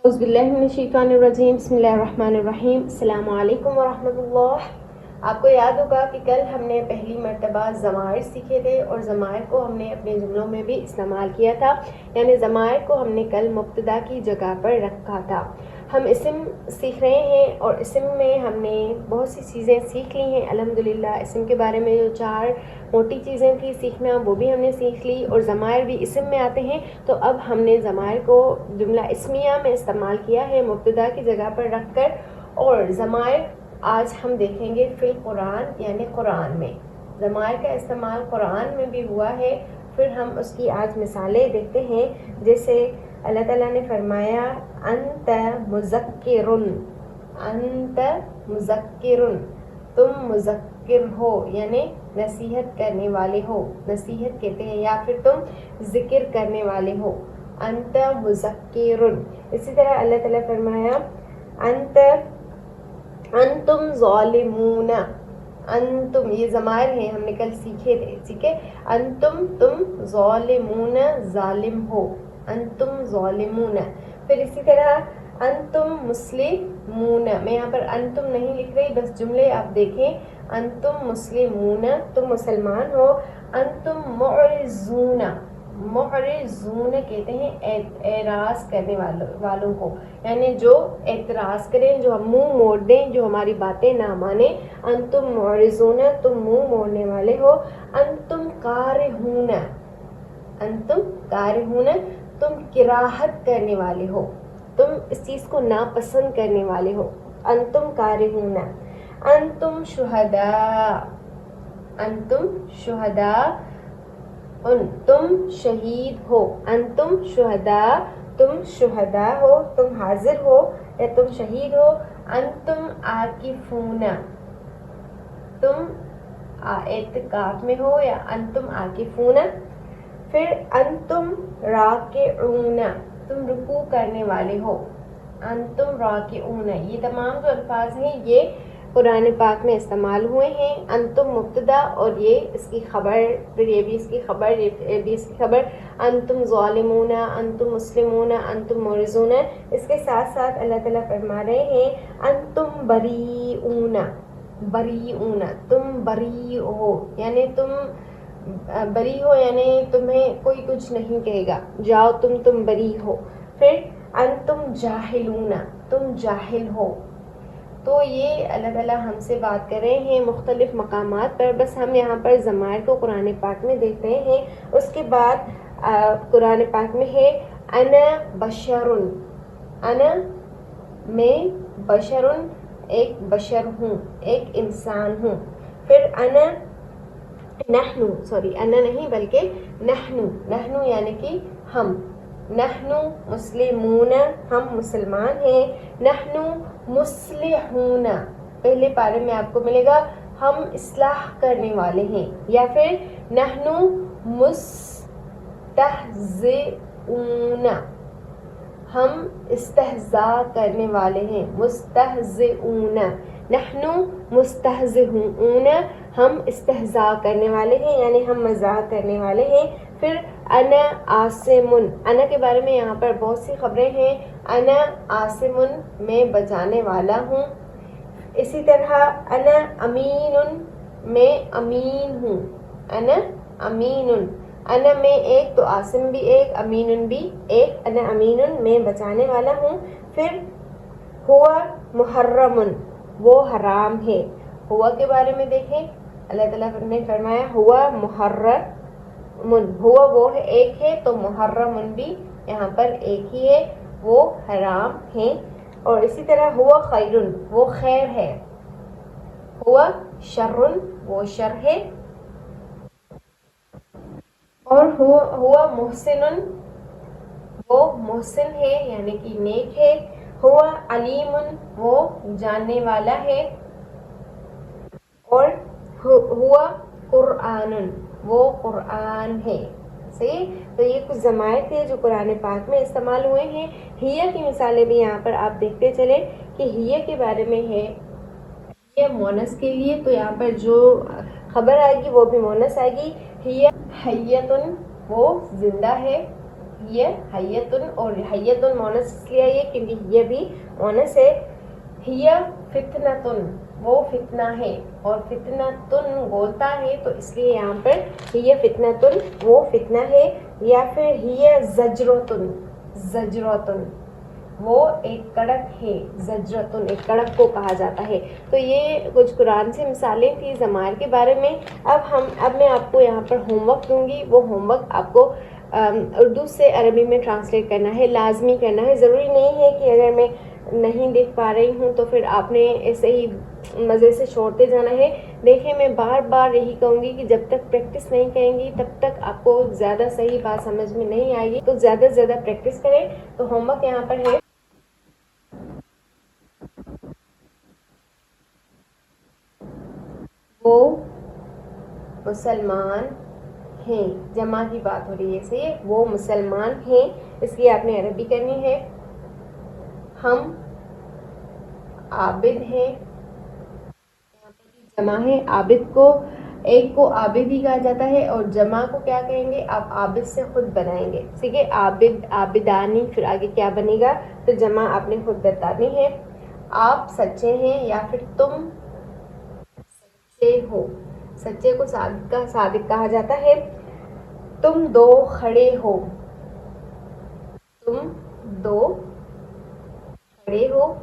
اعوذ باللہ من الشیطان الرجیم بسم اللہ الرحمن الرحیم السلام علیکم ورحمۃ اللہ۔ آپ کو یاد ہوگا کہ کل ہم نے پہلی مرتبہ ضمائر سیکھے تھے اور ضمائر کو ہم نے اپنے جملوں میں بھی استعمال کیا تھا، یعنی ضمائر کو ہم نے کل مبتدا کی جگہ پر رکھا تھا۔ ہم اسم سیکھ رہے ہیں اور اسم میں ہم نے بہت سی چیزیں سیکھ لی ہیں الحمدللہ۔ اسم کے بارے میں جو 4 موٹی چیزیں تھیں سیکھنا وہ بھی ہم نے سیکھ لی، اور ضمائر بھی اسم میں آتے ہیں، تو اب ہم نے ضمائر کو جملہ اسمیہ میں استعمال کیا ہے مبتدا کی جگہ پر رکھ کر۔ اور ضمائر آج ہم دیکھیں گے فی القرآن، یعنی قرآن میں ضمائر کا استعمال قرآن میں بھی ہوا ہے۔ پھر ہم اس کی آج مثالیں دیکھتے ہیں، جیسے اللہ تعالیٰ نے فرمایا انت مذکرن، انت مذکرن، تم مذکر ہو، یعنی نصیحت کرنے والے ہو، نصیحت کہتے ہیں، یا پھر تم ذکر کرنے والے ہو، انت مذکرن۔ اسی طرح اللہ تعالیٰ فرمایا انتم ظالمون، انتم یہ ضمائر ہیں، ہم نے کل سیکھے تھے، ٹھیک ہے۔ انتم تم، ظالمون ظالم ہو، انتم ظالمون۔ پھر اسی طرح انتم مسلمون، میں یہاں پر انتم نہیں لکھ رہی، بس جملے آپ دیکھیں، انتم مسلمون تم مسلمان ہو، انتم معرضون، معرضون کہتے ہیں اعراض کرنے والوں کو، یعنی جو اعتراض کریں، جو ہم منہ موڑ دیں، جو ہماری باتیں نہ مانیں، انتم معرضون تم منہ موڑنے والے ہو، انتم کارہون، انتم کارہون تم کراہت کرنے والے ہو، تم اس چیز کو ناپسند کرنے والے ہو، انتم کارہون۔ انتم شہداء، انتم شہداء تم شہید ہو، انتم شہداء تم شہداء ہو، تم حاضر ہو یا تم شہید ہو، انتم عاکفون تم اعتکاف میں ہو یا انتم عاکفون۔ پھر انتم راکعون تم رکوع کرنے والے ہو، انتم راکعون۔ یہ تمام جو الفاظ ہیں یہ قرآن پاک میں استعمال ہوئے ہیں۔ انتم مبتدا اور یہ اس کی خبر، پھر یہ بھی اس کی خبر، یہ بھی اس کی خبر، انتم ظالمون، انتم مسلمون، انتم معرضون۔ اس کے ساتھ ساتھ اللہ تعالیٰ فرما رہے ہیں انتم بریئون، بریئون تم بری ہو، یعنی تم بری ہو، یعنی تمہیں کوئی کچھ نہیں کہے گا، جاؤ تم بری ہو۔ پھر انتم جاہلون تم جاہل ہو۔ تو یہ اللہ تعالیٰ ہم سے بات کر رہے ہیں مختلف مقامات پر، بس ہم یہاں پر ضمائر کو قرآن پاک میں دیکھ رہے ہیں۔ اس کے بعد قرآن پاک میں ہے انا بشرن، انا میں بشرن ایک بشر ہوں، ایک انسان ہوں۔ پھر انا نحنو، سوری انا نہیں بلکہ نحنو، نحنو یعنی کہ ہم، نحنو مسلمون ہم مسلمان ہیں، نحنو مصلحون پہلے پارے میں آپ کو ملے گا ہم اصلاح کرنے والے ہیں، یا پھر نحنو مستہزئون ہم استہزاء کرنے والے ہیں، مستہزئون، نحنو مستہزئون ہم استہزاء کرنے والے ہیں، یعنی ہم مذاق کرنے والے ہیں۔ پھر انا عاصمن، انا کے بارے میں یہاں پر بہت سی خبریں ہیں، انا عاصمن میں بچانے والا ہوں۔ اسی طرح انا امین میں امین ہوں، انا امین، انا میں ایک تو عاصم بھی ایک، امین بھی ایک، انا امین میں بچانے والا ہوں۔ پھر ہوا محرم وہ حرام ہے، ہوا کے بارے میں دیکھیں اللہ تعالیٰ نے فرمایا ہوا محرم، ہوا وہ ہے ایک ہے تو محرم بھی یہاں پر ایک ہی ہے، وہ حرام ہے۔ اور اسی طرح ہوا خیر وہ خیر ہے، ہوا شر وہ شر ہے، اور ہوا محسن وہ محسن ہے یعنی کہ نیک ہے، ہوا علیم وہ جاننے والا ہے، اور ہوا قرآن وہ قرآن ہے۔ صحیح، تو یہ کچھ ضمائر تھے جو قرآن پاک میں استعمال ہوئے ہیں۔ ہیہ کی مثالیں بھی یہاں پر آپ دیکھتے چلیں کہ ہیہ کے بارے میں ہے، ہیہ مونس کے لیے تو یہاں پر جو خبر آئے گی وہ بھی مونس آئے گی، ہیہ حیۃ وہ زندہ ہے، ہی حیتن، اور حیتن مونس اس لیے ہے کیونکہ یہ بھی مونس ہے. ہی فتنتن، وہ فتنہ ہے، اور فتنتن بولتا ہے تو اس لیے یہاں پر ہی فتنتن وہ فتنہ ہے. یا پھر ہی زجرتن، زجرتن وہ ایک کڑک ہے، زجرتن ایک کڑک کو کہا جاتا ہے. تو یہ کچھ قرآن سے مثالیں تھیں ضمائر کے بارے میں. اب میں آپ کو یہاں پر ہوم ورک دوں گی. وہ ہوم ورک آپ کو اردو سے عربی میں ٹرانسلیٹ کرنا ہے، لازمی کرنا ہے. ضروری نہیں ہے کہ اگر میں نہیں دیکھ پا رہی ہوں تو پھر آپ نے ایسے ہی مزے سے چھوڑتے جانا ہے. دیکھیں میں بار بار یہی کہوں گی کہ جب تک پریکٹس نہیں کریں گی تب تک آپ کو زیادہ صحیح بات سمجھ میں نہیں آئے گی. تو زیادہ سے زیادہ پریکٹس کریں. تو ہوم ورک یہاں پر ہے. وہ مسلمان ہیں، جمع کی بات ہو رہی ہے. صحیح ہے، وہ مسلمان ہیں، اس لیے آپ نے عربی کرنی ہے. ہم عابد ہیں، یہاں پر بھی جمع ہے. عابد کو ایک کو عابد ہی کہا جاتا ہے، اور جمع کو کیا کہیں گے؟ آپ عابد سے خود بنائیں گے. ٹھیک ہے، عابد، عابدانی، پھر آگے کیا بنے گا؟ تو جمع آپ نے خود بتانی ہے. آپ سچے ہیں، یا پھر تم سچے ہو. سچے کو صادق کہا جاتا ہے. تم دو کھڑے ہو، تم دو کھڑے ہو،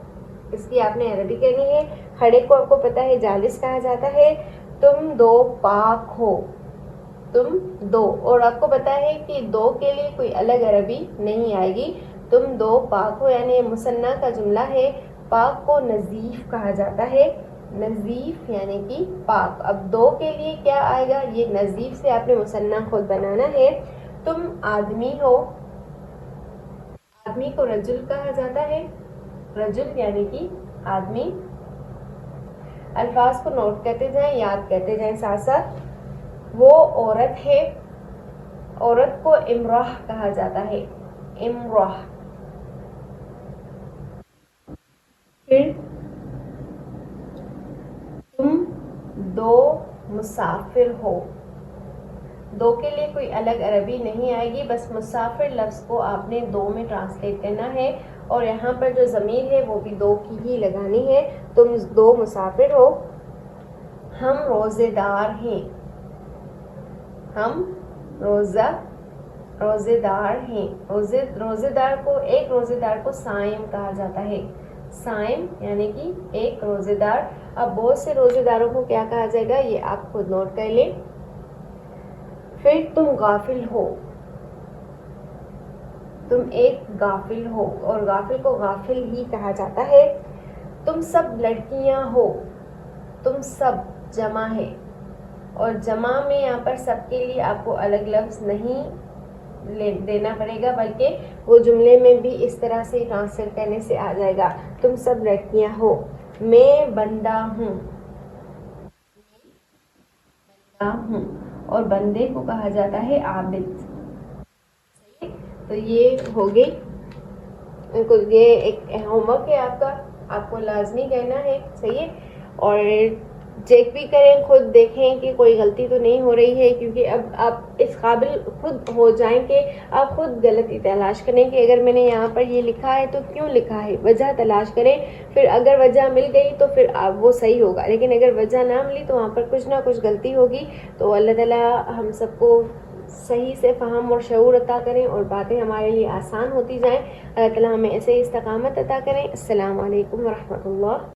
اس کی آپ نے عربی کرنی ہے. کھڑے کو آپ کو پتا ہے جالس کہا جاتا ہے. تم دو پاک ہو، تم دو، اور آپ کو پتا ہے کہ دو کے لیے کوئی الگ عربی نہیں آئے گی. تم دو پاک ہو یعنی یہ مثنیٰ کا جملہ ہے. پاک کو نظیف کہا جاتا ہے. نظیف یعنی کہ پاک. اب دو کے لیے کیا آئے گا؟ یہ نظیف سے آپ نے مثنیٰ خود بنانا ہے. تم آدمی ہو، آدمی کو رجل کہا جاتا ہے. رجل یعنی کہ آدمی. الفاظ کو نوٹ کرتے جائیں، یاد کرتے جائیں ساتھ ساتھ. وہ عورت ہے، عورت کو امرأہ کہا جاتا ہے. امرأہ. پھر تم دو مسافر ہو. دو کے لیے کوئی الگ عربی نہیں آئے گی، بس مسافر لفظ کو آپ نے دو میں ٹرانسلیٹ کرنا ہے. اور یہاں پر جو ضمیر ہے وہ بھی دو کی ہی لگانی ہے. تم دو مسافر ہو. ہم روزے دار ہیں، ہم روزے دار ہیں. روزے دار کو، ایک روزے دار کو صائم کہا جاتا ہے. صائم یعنی کہ ایک روزے دار. اب بہت سے روزے داروں کو کیا کہا جائے گا یہ آپ خود نوٹ کر لیں. پھر تم غافل ہو، تم ایک غافل ہو، اور غافل کو غافل ہی کہا جاتا ہے. تم سب لڑکیاں ہو. تم سب جمع ہے، اور جمع میں یہاں پر سب کے لیے آپ کو الگ لفظ نہیں دینا پڑے گا، بلکہ وہ جملے میں بھی اس طرح سے ٹرانسلیٹ کرنے سے آ جائے گا. تم سب لڑکیاں ہو. میں بندہ ہوں، ہوں، اور بندے کو کہا جاتا ہے عابد. صحیح. تو یہ ہو گئی، یہ ایک ہوم ورک ہے آپ کا، آپ کو لازمی کرنا ہے. صحیح ہے، اور چیک بھی کریں، خود دیکھیں کہ کوئی غلطی تو نہیں ہو رہی ہے، کیونکہ اب آپ اس قابل خود ہو جائیں کہ آپ خود غلطی تلاش کریں کہ اگر میں نے یہاں پر یہ لکھا ہے تو کیوں لکھا ہے. وجہ تلاش کریں. پھر اگر وجہ مل گئی تو پھر وہ صحیح ہوگا، لیکن اگر وجہ نہ ملی تو وہاں پر کچھ نہ کچھ غلطی ہوگی. تو اللہ تعالیٰ ہم سب کو صحیح سے فہم اور شعور عطا کریں، اور باتیں ہمارے لیے آسان ہوتی جائیں. اللہ تعالیٰ ہمیں ایسے استقامت عطا کریں. السلام علیکم ورحمۃ اللہ.